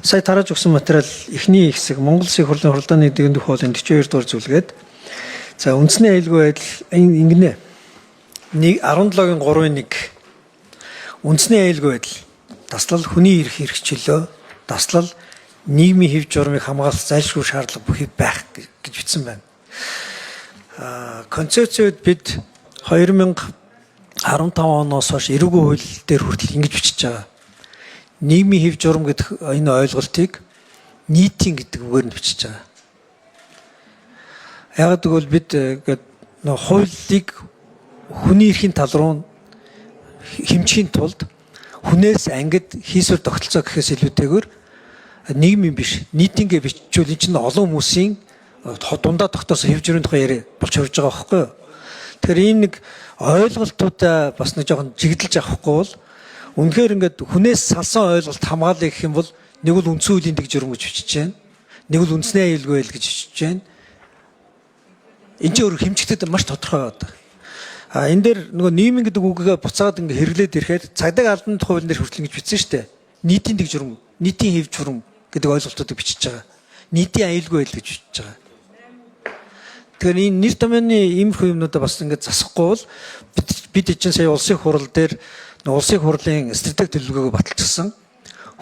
Сая тарааж өгсөн материал эхний хэсэг Монгол Улсын хурлын хуралдааны дээгдэх хуулийн 42 дугаар зүйлгээд за үндэсний аюулгүй байдал ингэнэ. 17-гийн 3-1 үндэсний аюулгүй байдал таслал хүний эрх хэрэгчлөө таслал нийгмийн хэв журмыг хамгаалах зайлшгүй шаардлага бүхий байх гэж бичсэн байна. Концепцид бид 2015 оноос хойш эрүүгийн хууль дээр хүртэл ингэж бичиж байгаа. Нийгмийн хэв журам гэдэг энэ ойлголтыг нийтийн гэдэг үгээр нь бичиж байгаа. Яг гэвэл бид хуулийг хүний эрхийн тал руу хэмжихийн тулд хүнээс ангид хийсвэр тогтолцоо гэхээс илүүтэйгээр нийгмийн биш нийтингээ бичвэл энэ чинь олон хүмүүсийн дундаа тогтоосон хэв журмын тухай яриа болж хурж байгаа байхгүй юу? Тэгэхээр энэ нэг ойлголтуудаа бас нэг жоохон жигдэлж авахгүй бол үнэхээр ингээд хүнээс салсан ойлголт хамгаалъя гэх юм бол нэг бол үндсэн хуулийн дэг журам гэж бичиж байна. Нэг бол үндэсний аюулгүй байдал гэж бичиж байна. Энд чинь өөр хэмжигдэд маш тодорхой байдаг. Энэ дээр нөгөө нийгмийн гэдэг үгээ буцаад ингээд хэрэглээд ирэхэд цагдаа албаны хуулийн дээр хүртэл ингэж бичсэн шүү дээ. Нийтийн дэг журам, нийтийн хэв журам гэдэг ойлголтуудыг бичиж байгаа. Нийтийн аюулгүй байдал гэж бичиж байгаа. Тэгэхээр энэ нэр томьёоны иймэрхүү юмнуудаа бас ингээд засахгүй бол бид чинь сая улсын хурал дээр улсын хурлын стратеги төлөвлөгөөгөө баталчихсан.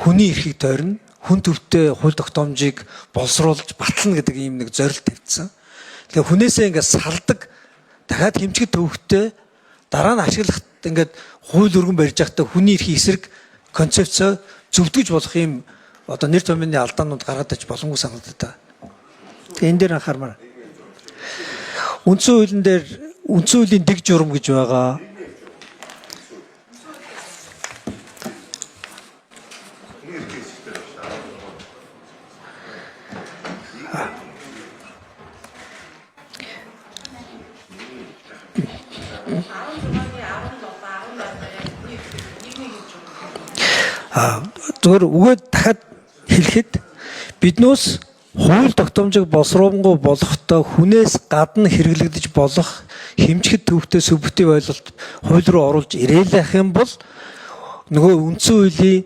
Хүний эрхийг тойрно, хүн төвтэй хууль тогтоомжийг боловсруулж батлана гэдэг ийм нэг зорилт тавьсан. Тэгэхээр хүнээсээ ингээд салдаг, дахиад хэмжигд төвхтэй дараа нь ашиглахад ингээд хууль өргөн барьж байхдаа хүний эрхийн эсрэг концепцоо зөвдгөж болох ийм одоо нэр томьёоны алдаанууд гаргаад иж боломгүй санагдаад байна. Тэгээ энэ дээр анхаармаар. Үндсэн хуулийн дээр үндсэн хуулийн дэг журам гэж байгаа. Зөвхөн үгээд дахиад хэлэхэд биднээс хууль тогтоомжийг боловсруулангуй болохтой хүнээс гадна хэрэглэгдэж болох хэмжигд төвхтэй сүбэтийн ойлголт хууль руу оруулж ирээлэх юм бол нөгөө үндсэн хуулийн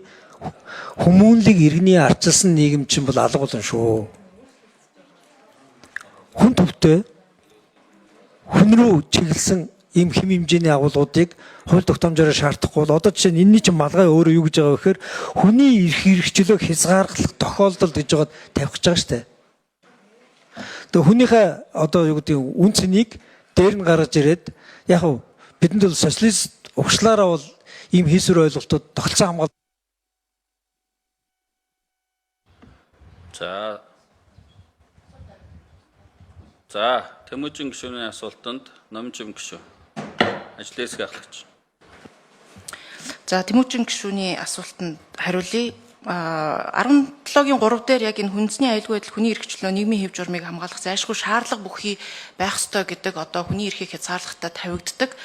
хүмүүнлэг иргэний арчилсан нийгэм чинь бол алга болно шүү. Хүн төвтэй хүн рүү чиглэсэн ийм хэм хэмжээний агуулгуудыг хууль тогтоомжоор шаардахгүй бол одоо жишээ нь энэний чинь малгай өөрөө юу гэж байгаа вэ гэхээр хүний эрх хэрэгчлөө хязгаарлах тохиолдолд гэж байгаад тавих гэж байгаа шүү дээ. Тэгээ хүнийхээ одоо юу гэдэг үн цэнийг дээр нь гаргаж ирээд яг хав бидэнд бол социалист угшлаараа бол ийм хийсвэр ойлголтууд тогтолцоо хамгаалалт. За Тэмүүжин гишүүний асуултанд Номжим гишүү ажлын хэсэг ахлагч. За Тэмүүжин гишүүний асуултанд хариулъя. 17-гийн 3 дээр яг энэ хүнсний аюулгүй байдал хүний эрхчлөө нийгмийн хэв журмыг хамгаалах зайлшгүй шаардлага бүхий байх ёстой гэдэг одоо хүний эрхийг хязгаарлагатай тавигддаг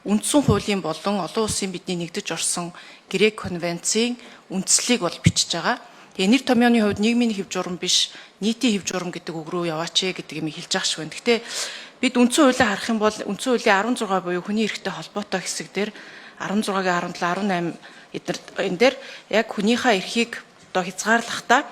үндсэн хуулийн болон олон улсын бидний нэгдэж орсон Грек конвенцийн үндслийг бол бичиж байгаа. Тэгээ нэр томьёоны хувьд нийгмийн хэв журам биш нийтийн хэв журам гэдэг үг рүү яваач гэдэг юм хэлж байгаа шүү. Гэхдээ бид үндсэн хуулийг харах юм бол үндсэн хуулийн 16 буюу хүний эрхтэй холбоотой хэсэг дээр 16-гийн 17, 18 энэ дээр яг хүнийхээ эрхийг одоо хязгаарлахдаа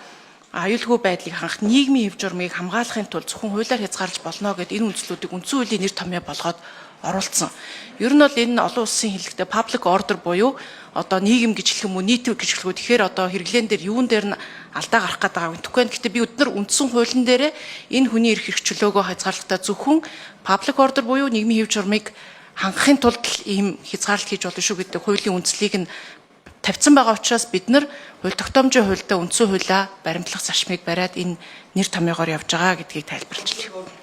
аюулгүй байдлыг хангах нийгмийн хэв журмыг хамгаалахын тулд зөвхөн хуулиар хязгаарлаж болно гэдэг энэ үндслүүдийг үндсэн хуулийн нэр томьёо болгоод оруулсан. Ер нь бол энэ олон улсын хэллэгтээ public order буюу одоо нийгэм гэж хэлэх юм уу нийт гэж хэлэх үү тэгэхээр одоо хэрэглэн дээр юун дээр нь алдаа гарах гэдэг байгаа юм. Тэгвэл гэхдээ би өднөр үндсэн хуулийн дээрээ энэ хүний эрх хэрэгчлөөгөө хязгаарлалтаа зөвхөн public order буюу нийгмийн хэв журмыг хангахын тулд ийм хязгаарлалт хийж болно шүү гэдэг хуулийн үндслийг нь тавьсан байгаа учраас бид нар хууль тогтоомжийн хуультай үндсэн хуулиа баримтлах зарчмыг бариад энэ нэр томьёогоор явж байгаа гэдгийг тайлбарлаж байна.